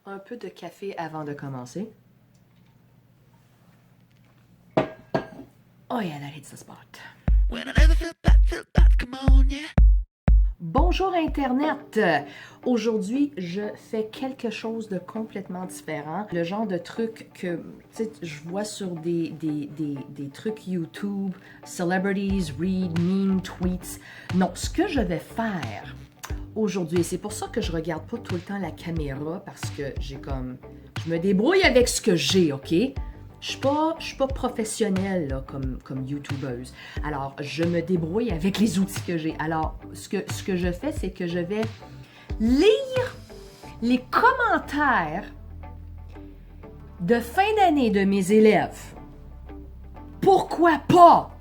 Un peu de café avant de commencer. Oh yeah, that hits the spot. When I never feel bad, come on, yeah. Bonjour Internet! Aujourd'hui, je fais quelque chose de complètement différent. Le genre de truc que je vois sur des trucs YouTube, celebrities, read, meme, tweets. Non, ce que je vais faire aujourd'hui, c'est pour ça que je regarde pas tout le temps la caméra parce que je me débrouille avec ce que j'ai, ok? Je suis pas professionnelle là, comme YouTubeuse. Alors, je me débrouille avec les outils que j'ai. Alors, ce que je fais, c'est que je vais lire les commentaires de fin d'année de mes élèves. Pourquoi pas?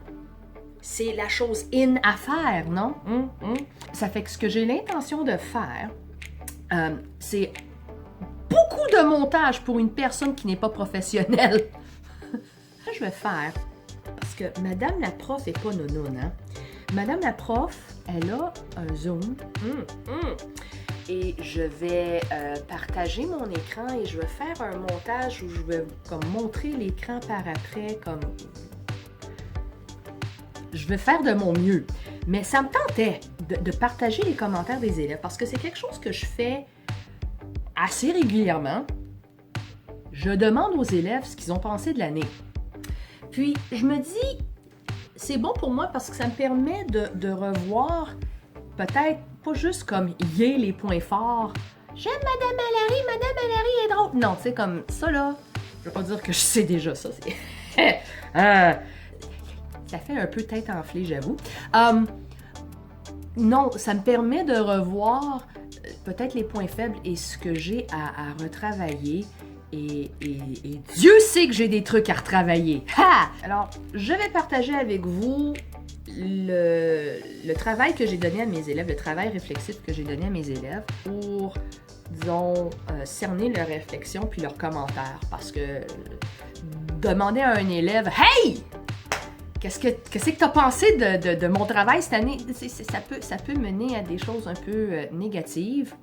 C'est la chose in à faire, non? Ça fait que ce que j'ai l'intention de faire, c'est beaucoup de montage pour une personne qui n'est pas professionnelle. Je vais faire, parce que Madame la prof est pas nounoune, hein? Madame la prof, elle a un Zoom. Et je vais partager mon écran et je vais faire un montage où je vais comme montrer l'écran par après, comme... Je vais faire de mon mieux. Mais ça me tentait de partager les commentaires des élèves parce que c'est quelque chose que je fais assez régulièrement. Je demande aux élèves ce qu'ils ont pensé de l'année. Puis, je me dis, c'est bon pour moi parce que ça me permet de revoir, peut-être pas juste comme yé les points forts. J'aime Madame Mallory est drôle. Non, tu sais, comme ça là, je veux pas dire que je sais déjà ça. Ça fait un peu tête enflée, j'avoue. Non, ça me permet de revoir peut-être les points faibles et ce que j'ai à retravailler. Et Dieu sait que j'ai des trucs à retravailler. Ha! Alors, je vais partager avec vous le travail que j'ai donné à mes élèves, le travail réflexif que j'ai donné à mes élèves pour, disons, cerner leurs réflexions puis leurs commentaires. Parce que demander à un élève « Hey! Qu'est-ce que t'as pensé de mon travail cette année? » Ça peut mener à des choses un peu négatives.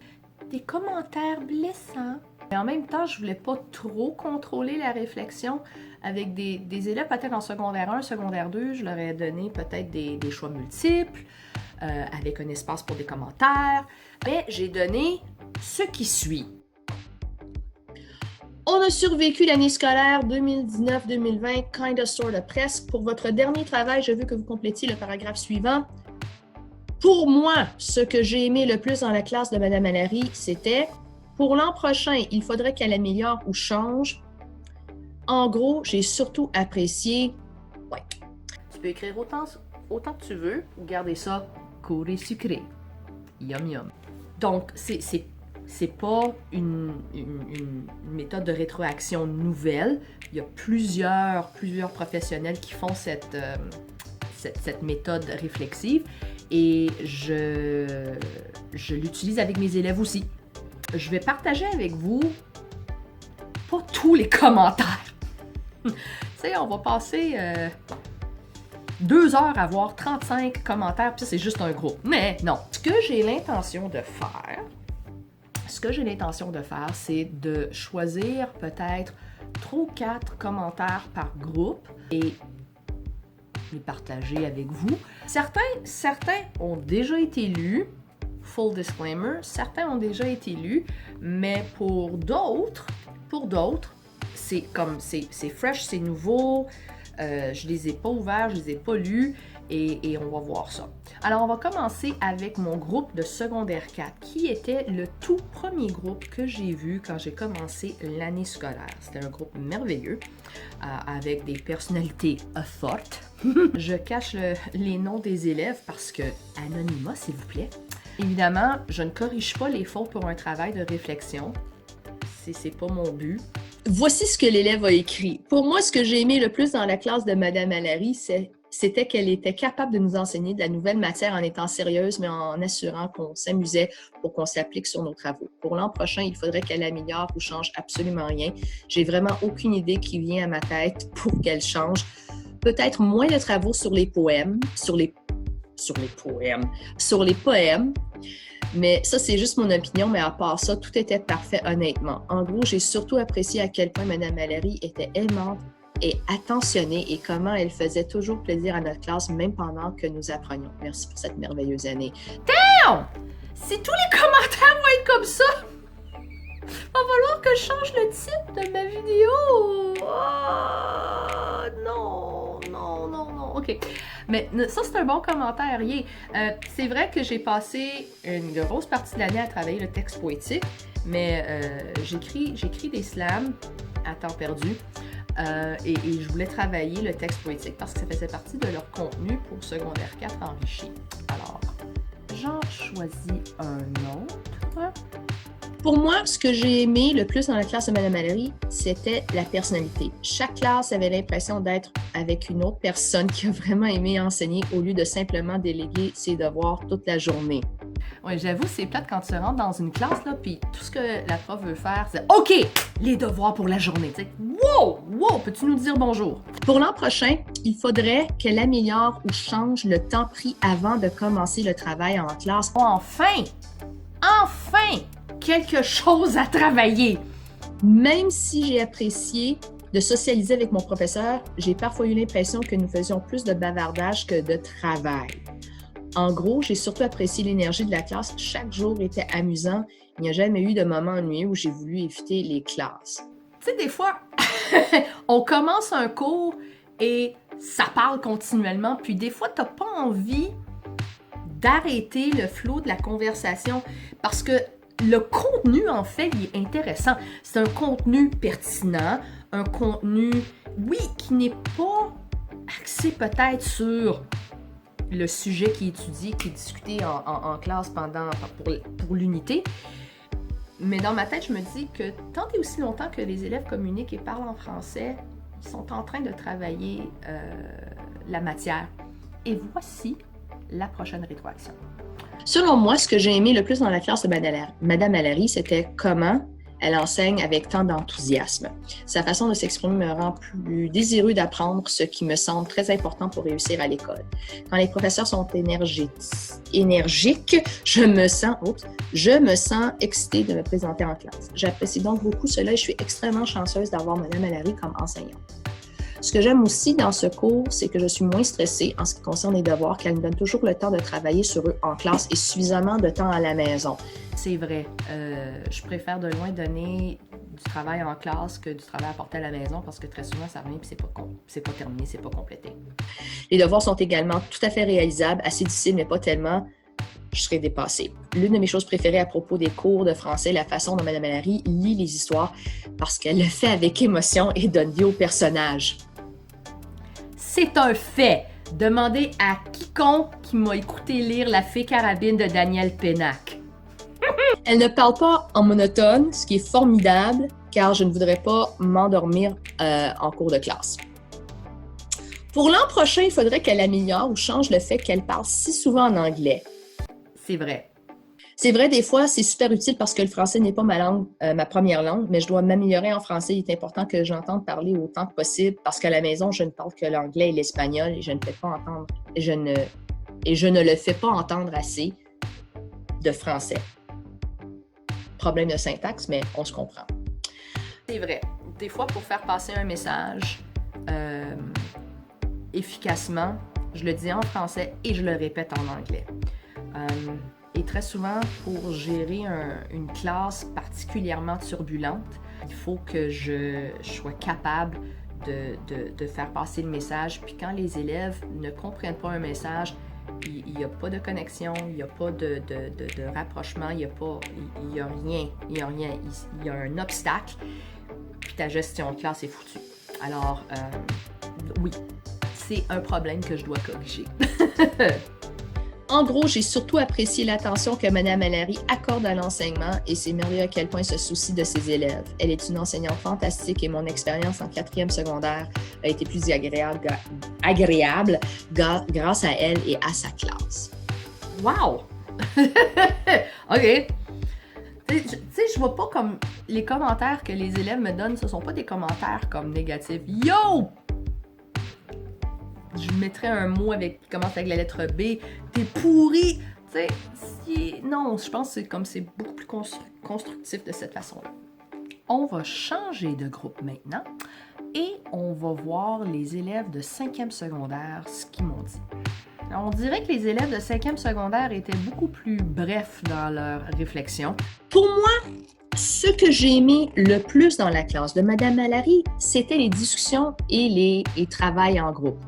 Des commentaires blessants. Mais en même temps, je voulais pas trop contrôler la réflexion avec des élèves peut-être en secondaire 1, secondaire 2. Je leur ai donné peut-être des choix multiples, avec un espace pour des commentaires. Mais j'ai donné ce qui suit. On a survécu l'année scolaire 2019-2020, kind of, sort of, presque. Pour votre dernier travail, je veux que vous complétiez le paragraphe suivant. Pour moi, ce que j'ai aimé le plus dans la classe de Mme Mallory, c'était « Pour l'an prochain, il faudrait qu'elle améliore ou change. En gros, j'ai surtout apprécié... » Ouais. Tu peux écrire autant que tu veux ou garder ça court et sucré. Yum yum. Donc, c'est pas une méthode de rétroaction nouvelle. Il y a plusieurs professionnels qui font cette méthode réflexive et je l'utilise avec mes élèves aussi. Je vais partager avec vous pas tous les commentaires. Tu sais, on va passer 2 heures à voir 35 commentaires, puis ça, c'est juste un groupe. Mais non, ce que j'ai l'intention de faire, c'est de choisir peut-être 3 ou 4 commentaires par groupe et les partager avec vous. Certains ont déjà été lus, full disclaimer, certains ont déjà été lus, mais pour d'autres, c'est fresh, c'est nouveau, je les ai pas ouverts, je les ai pas lus et on va voir ça. Alors, on va commencer avec mon groupe de secondaire 4, qui était le tout premier groupe que j'ai vu quand j'ai commencé l'année scolaire. C'était un groupe merveilleux, avec des personnalités fortes. Je cache les noms des élèves parce que, anonymat, s'il vous plaît. Évidemment, je ne corrige pas les fautes pour un travail de réflexion. C'est pas mon but. Voici ce que l'élève a écrit. Pour moi, ce que j'ai aimé le plus dans la classe de Mme Mallory, c'était qu'elle était capable de nous enseigner de la nouvelle matière en étant sérieuse, mais en assurant qu'on s'amusait pour qu'on s'applique sur nos travaux. Pour l'an prochain, il faudrait qu'elle améliore ou change absolument rien. J'ai vraiment aucune idée qui vient à ma tête pour qu'elle change. Peut-être moins de travaux sur les poèmes, sur les poèmes, Mais ça, c'est juste mon opinion, mais à part ça, tout était parfait, honnêtement. En gros, j'ai surtout apprécié à quel point Mme Mallory était aimante et attentionnée et comment elle faisait toujours plaisir à notre classe, même pendant que nous apprenions. Merci pour cette merveilleuse année. Damn! Si tous les commentaires vont être comme ça, va falloir que je change le titre de ma vidéo. Oh, non. OK. Mais ça, c'est un bon commentaire. C'est vrai que j'ai passé une grosse partie de l'année à travailler le texte poétique, mais j'écris des slams à temps perdu. Et je voulais travailler le texte poétique parce que ça faisait partie de leur contenu pour secondaire 4 enrichi. Alors, j'en choisis un autre. Pour moi, ce que j'ai aimé le plus dans la classe de Mme Mallory, c'était la personnalité. Chaque classe avait l'impression d'être avec une autre personne qui a vraiment aimé enseigner au lieu de simplement déléguer ses devoirs toute la journée. Oui, j'avoue, c'est plate quand tu rentres dans une classe, là, puis tout ce que la prof veut faire, c'est « OK, les devoirs pour la journée. » Tu sais, wow, peux-tu nous dire bonjour? Pour l'an prochain, il faudrait qu'elle améliore ou change le temps pris avant de commencer le travail en classe. Enfin! Quelque chose à travailler! Même si j'ai apprécié de socialiser avec mon professeur, j'ai parfois eu l'impression que nous faisions plus de bavardage que de travail. En gros, j'ai surtout apprécié l'énergie de la classe. Chaque jour était amusant. Il n'y a jamais eu de moment ennuyeux où j'ai voulu éviter les classes. Tu sais, des fois, on commence un cours et ça parle continuellement, puis des fois, tu n'as pas envie d'arrêter le flot de la conversation parce que le contenu, en fait, il est intéressant. C'est un contenu pertinent, un contenu, oui, qui n'est pas axé peut-être sur le sujet qui est étudié, qui est discuté en classe pour l'unité. Mais dans ma tête, je me dis que tant et aussi longtemps que les élèves communiquent et parlent en français, ils sont en train de travailler la matière. Et voici la prochaine rétroaction. Selon moi, ce que j'ai aimé le plus dans la classe de Mme Mallory, c'était comment elle enseigne avec tant d'enthousiasme. Sa façon de s'exprimer me rend plus désireux d'apprendre, ce qui me semble très important pour réussir à l'école. Quand les professeurs sont énergiques, je me sens excitée de me présenter en classe. J'apprécie donc beaucoup cela et je suis extrêmement chanceuse d'avoir Mme Mallory comme enseignante. Ce que j'aime aussi dans ce cours, c'est que je suis moins stressée en ce qui concerne les devoirs, qu'elle me donne toujours le temps de travailler sur eux en classe et suffisamment de temps à la maison. C'est vrai. Je préfère de loin donner du travail en classe que du travail apporté à la maison parce que très souvent, ça revient et c'est pas terminé, c'est pas complété. Les devoirs sont également tout à fait réalisables, assez difficiles, mais pas tellement. Je serais dépassée. L'une de mes choses préférées à propos des cours de français, la façon dont Mme Mallory lit les histoires parce qu'elle le fait avec émotion et donne vie aux personnages. C'est un fait. Demandez à quiconque qui m'a écouté lire La Fée Carabine de Daniel Pénac. Elle ne parle pas en monotone, ce qui est formidable, car je ne voudrais pas m'endormir en cours de classe. Pour l'an prochain, il faudrait qu'elle améliore ou change le fait qu'elle parle si souvent en anglais. C'est vrai. C'est vrai, des fois, c'est super utile parce que le français n'est pas ma première langue, mais je dois m'améliorer en français. Il est important que j'entende parler autant que possible parce qu'à la maison, je ne parle que l'anglais et l'espagnol et je ne le fais pas entendre assez de français. Problème de syntaxe, mais on se comprend. C'est vrai. Des fois, pour faire passer un message efficacement, je le dis en français et je le répète en anglais. Et très souvent, pour gérer une classe particulièrement turbulente, il faut que je sois capable de faire passer le message. Puis quand les élèves ne comprennent pas un message, il n'y a pas de connexion, il n'y a pas de rapprochement, il n'y a rien. Il y a un obstacle, puis ta gestion de classe est foutue. Alors, oui, c'est un problème que je dois corriger. En gros, j'ai surtout apprécié l'attention que Mme Mallory accorde à l'enseignement et c'est merveilleux à quel point elle se soucie de ses élèves. Elle est une enseignante fantastique et mon expérience en 4e secondaire a été plus agréable grâce à elle et à sa classe. Wow! OK. Tu sais, je vois pas comme les commentaires que les élèves me donnent, ce sont pas des commentaires comme négatifs. Yo! Je mettrais un mot qui commence avec la lettre B. T'es pourri! Tu sais, non, je pense que c'est beaucoup plus constructif de cette façon-là. On va changer de groupe maintenant et on va voir les élèves de 5e secondaire, ce qu'ils m'ont dit. Alors, on dirait que les élèves de 5e secondaire étaient beaucoup plus brefs dans leur réflexion. Pour moi, ce que j'ai aimé le plus dans la classe de Mme Malary, c'était les discussions et les travails en groupe.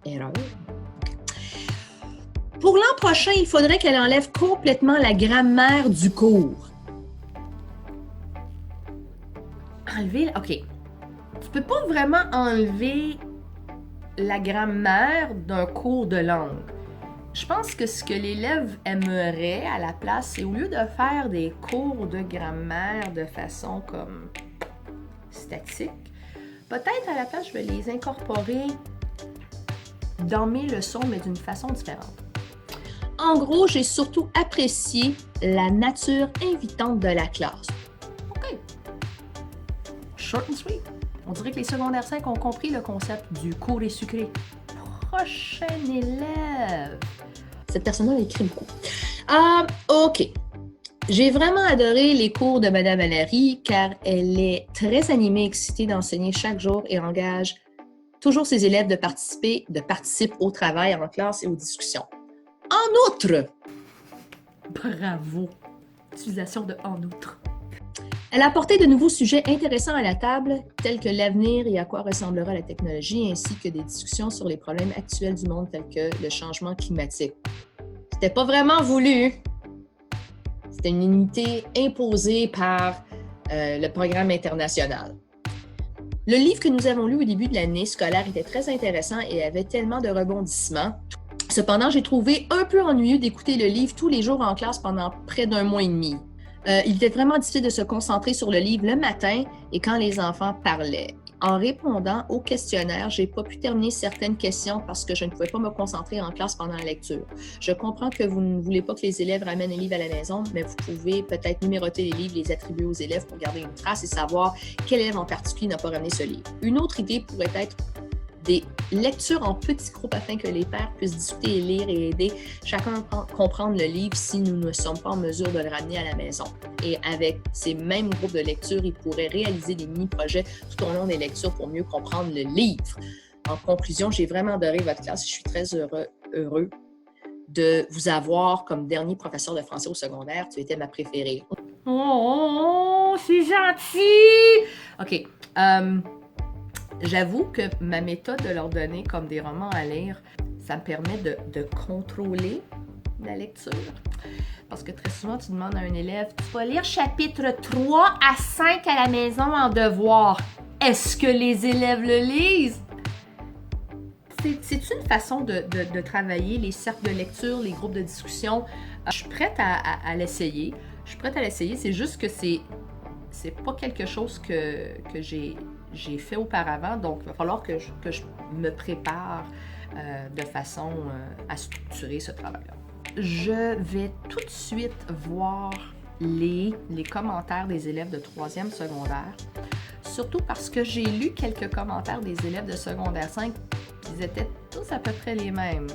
Erreur. Pour l'an prochain, il faudrait qu'elle enlève complètement la grammaire du cours. Enlever... OK. Tu peux pas vraiment enlever la grammaire d'un cours de langue. Je pense que ce que l'élève aimerait à la place, c'est au lieu de faire des cours de grammaire de façon comme statique, peut-être à la place, je vais les incorporer dans mes leçons, mais d'une façon différente. En gros, j'ai surtout apprécié la nature invitante de la classe. OK. Short and sweet. On dirait que les secondaires 5 ont compris le concept du cours et sucré. Prochain élève. Cette personne-là a écrit beaucoup. OK. J'ai vraiment adoré les cours de Mme Malary car elle est très animée et excitée d'enseigner chaque jour et engage toujours ses élèves de participer au travail en classe et aux discussions. En outre, bravo, utilisation de en outre. Elle a apporté de nouveaux sujets intéressants à la table, tels que l'avenir et à quoi ressemblera la technologie, ainsi que des discussions sur les problèmes actuels du monde, tels que le changement climatique. C'était pas vraiment voulu. C'était une unité imposée par le programme international. Le livre que nous avons lu au début de l'année scolaire était très intéressant et avait tellement de rebondissements. Cependant, j'ai trouvé un peu ennuyeux d'écouter le livre tous les jours en classe pendant près d'un mois et demi. Il était vraiment difficile de se concentrer sur le livre le matin et quand les enfants parlaient. En répondant au questionnaire, j'ai pas pu terminer certaines questions parce que je ne pouvais pas me concentrer en classe pendant la lecture. Je comprends que vous ne voulez pas que les élèves ramènent les livres à la maison, mais vous pouvez peut-être numéroter les livres, les attribuer aux élèves pour garder une trace et savoir quel élève en particulier n'a pas ramené ce livre. Une autre idée pourrait être des lectures en petits groupes afin que les pairs puissent discuter et lire et aider chacun à comprendre le livre si nous ne sommes pas en mesure de le ramener à la maison. Et avec ces mêmes groupes de lecture, ils pourraient réaliser des mini-projets tout au long des lectures pour mieux comprendre le livre. En conclusion, j'ai vraiment adoré votre classe et je suis très heureux de vous avoir comme dernier professeur de français au secondaire. Tu étais ma préférée. Oh, c'est gentil! OK. J'avoue que ma méthode de leur donner comme des romans à lire, ça me permet de contrôler la lecture. Parce que très souvent, tu demandes à un élève, tu vas lire chapitre 3 à 5 à la maison en devoir. Est-ce que les élèves le lisent? C'est une façon de travailler les cercles de lecture, les groupes de discussion. Je suis prête à l'essayer. C'est juste que c'est pas quelque chose que j'ai fait auparavant, donc il va falloir que je me prépare de façon à structurer ce travail-là. Je vais tout de suite voir les commentaires des élèves de 3e secondaire, surtout parce que j'ai lu quelques commentaires des élèves de secondaire 5, ils étaient tous à peu près les mêmes.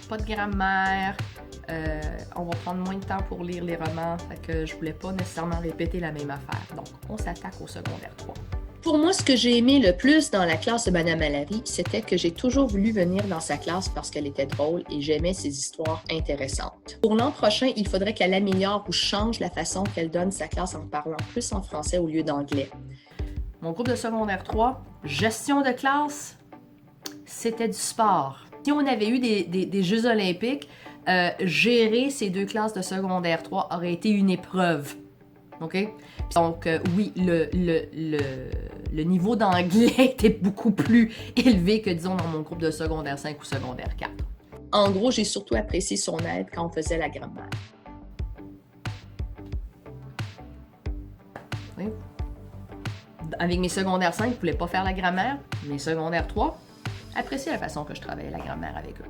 Pas de grammaire, on va prendre moins de temps pour lire les romans, fait que je voulais pas nécessairement répéter la même affaire. Donc, on s'attaque au secondaire 3. Pour moi, ce que j'ai aimé le plus dans la classe de Mme Malary, c'était que j'ai toujours voulu venir dans sa classe parce qu'elle était drôle et j'aimais ses histoires intéressantes. Pour l'an prochain, il faudrait qu'elle améliore ou change la façon qu'elle donne sa classe en parlant plus en français au lieu d'anglais. Mon groupe de secondaire 3, gestion de classe, c'était du sport. Si on avait eu des Jeux olympiques, gérer ces deux classes de secondaire 3 aurait été une épreuve. OK? Donc, oui, le niveau d'anglais était beaucoup plus élevé que, disons, dans mon groupe de secondaire 5 ou secondaire 4. En gros, j'ai surtout apprécié son aide quand on faisait la grammaire. Oui. Avec mes secondaires 5, je ne voulais pas faire la grammaire. Mes secondaires 3, appréciaient la façon que je travaillais la grammaire avec eux.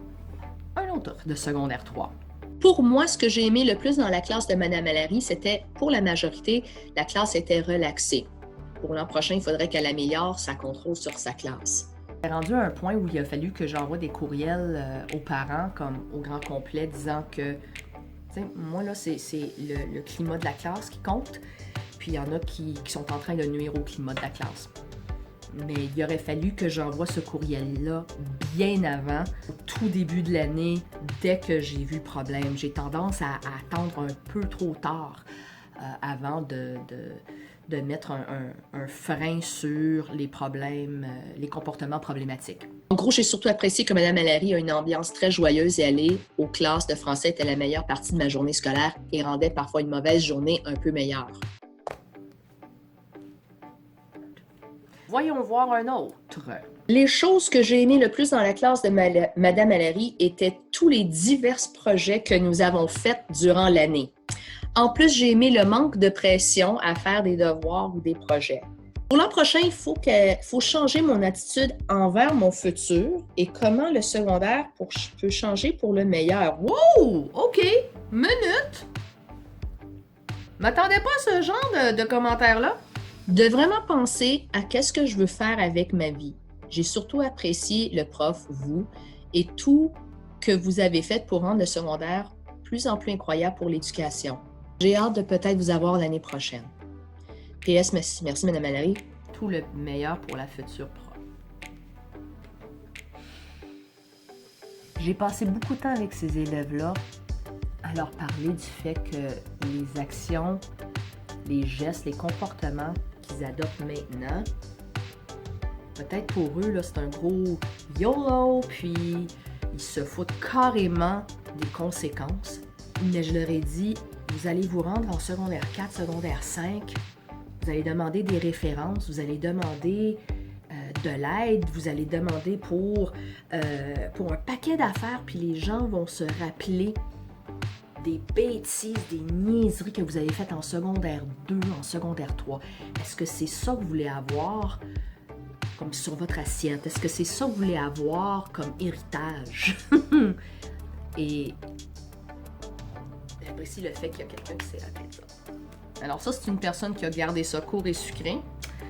Un autre de secondaire 3. Pour moi, ce que j'ai aimé le plus dans la classe de Mme Malary, c'était, pour la majorité, la classe était relaxée. Pour l'an prochain, il faudrait qu'elle améliore sa contrôle sur sa classe. C'est rendu à un point où il a fallu que j'envoie des courriels aux parents, comme au grand complet, disant que, tu sais, moi, là, c'est le climat de la classe qui compte, puis il y en a qui sont en train de nuire au climat de la classe. Mais il aurait fallu que j'envoie ce courriel-là bien avant, au tout début de l'année, dès que j'ai vu problème. J'ai tendance à attendre un peu trop tard avant de mettre un frein sur les problèmes, les comportements problématiques. En gros, j'ai surtout apprécié que Mme Allary a une ambiance très joyeuse et aller aux classes de français était la meilleure partie de ma journée scolaire et rendait parfois une mauvaise journée un peu meilleure. Voyons voir un autre. Les choses que j'ai aimées le plus dans la classe de Mme Allary étaient tous les divers projets que nous avons faits durant l'année. En plus, j'ai aimé le manque de pression à faire des devoirs ou des projets. Pour l'an prochain, il faut changer mon attitude envers mon futur et comment le secondaire peut changer pour le meilleur. Wow! OK! Minute! M'attendais pas à ce genre de commentaires-là. De vraiment penser à qu'est-ce que je veux faire avec ma vie. J'ai surtout apprécié le prof, vous, et tout que vous avez fait pour rendre le secondaire plus en plus incroyable pour l'éducation. J'ai hâte de peut-être vous avoir l'année prochaine. PS, merci Mme Allary. Tout le meilleur pour la future prof. J'ai passé beaucoup de temps avec ces élèves-là à leur parler du fait que les actions, les gestes, les comportements qu'ils adoptent maintenant, peut-être pour eux, là, c'est un gros YOLO, puis ils se foutent carrément des conséquences. Mais je leur ai dit, vous allez vous rendre en secondaire 4, secondaire 5, vous allez demander des références, vous allez demander de l'aide, vous allez demander pour un paquet d'affaires, puis les gens vont se rappeler des bêtises, des niaiseries que vous avez faites en secondaire 2, en secondaire 3. Est-ce que c'est ça que vous voulez avoir comme sur votre assiette? Est-ce que c'est ça que vous voulez avoir comme héritage? Et j'apprécie le fait qu'il y a quelqu'un qui s'est rappelé de ça. Alors ça, c'est une personne qui a gardé ça court et sucré.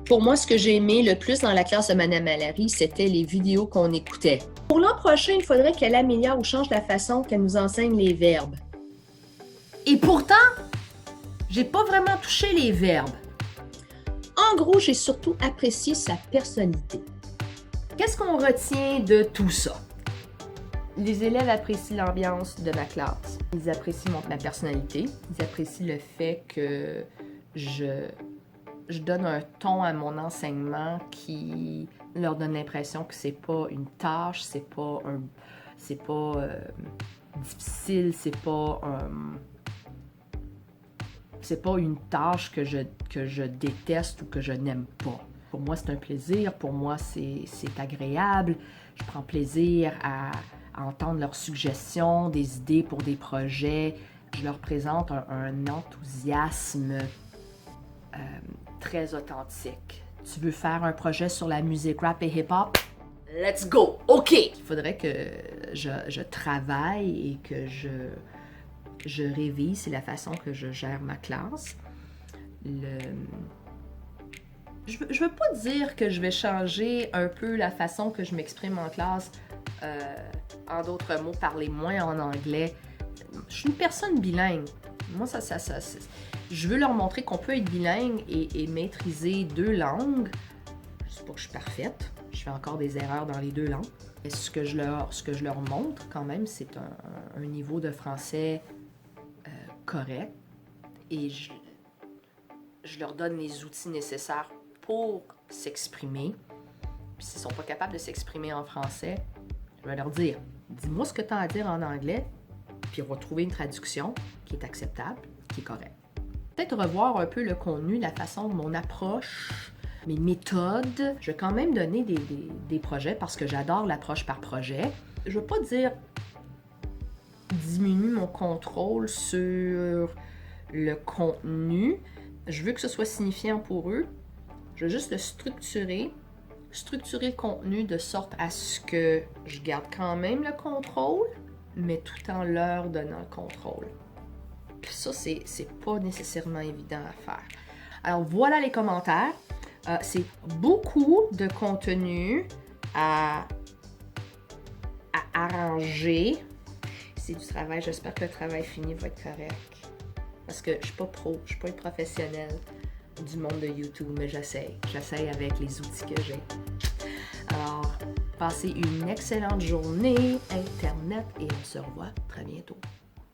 Pour moi, ce que j'ai aimé le plus dans la classe de Mme Allary, c'était les vidéos qu'on écoutait. Pour l'an prochain, il faudrait qu'elle améliore ou change la façon qu'elle nous enseigne les verbes. Et pourtant, j'ai pas vraiment touché les verbes. En gros, j'ai surtout apprécié sa personnalité. Qu'est-ce qu'on retient de tout ça? Les élèves apprécient l'ambiance de ma classe. Ils apprécient ma personnalité. Ils apprécient le fait que je donne un ton à mon enseignement qui leur donne l'impression que c'est pas une tâche, c'est pas difficile, c'est pas une tâche que je déteste ou que je n'aime pas. Pour moi, c'est un plaisir. Pour moi, c'est agréable. Je prends plaisir à entendre leurs suggestions, des idées pour des projets. Je leur présente un enthousiasme très authentique. Tu veux faire un projet sur la musique rap et hip-hop? Let's go! OK! Il faudrait que je travaille et que je révise, c'est la façon que je gère ma classe. Je veux pas dire que je vais changer un peu la façon que je m'exprime en classe. En d'autres mots, parler moins en anglais. Je suis une personne bilingue. Moi, je veux leur montrer qu'on peut être bilingue et maîtriser 2 langues. Je sais pas que je suis parfaite. Je fais encore des erreurs dans les 2 langues. Et ce que je leur montre, quand même, c'est un niveau de français correct. Et je leur donne les outils nécessaires pour s'exprimer. Puis s'ils sont pas capables de s'exprimer en français, je vais leur dire, dis-moi ce que tu as à dire en anglais, puis on va trouver une traduction qui est acceptable, qui est correcte. Peut-être revoir un peu le contenu, la façon de mon approche, mes méthodes. Je vais quand même donner des projets parce que j'adore l'approche par projet. Je ne veux pas dire diminuer mon contrôle sur le contenu. Je veux que ce soit signifiant pour eux. Je veux juste le structurer le contenu de sorte à ce que je garde quand même le contrôle, mais tout en leur donnant le contrôle. Puis ça, c'est pas nécessairement évident à faire. Alors voilà les commentaires. C'est beaucoup de contenu à arranger. C'est du travail. J'espère que le travail fini va être correct. Parce que je suis pas pro, je suis pas une professionnelle du monde de YouTube, mais j'essaye. J'essaye avec les outils que j'ai. Alors, passez une excellente journée Internet et on se revoit très bientôt.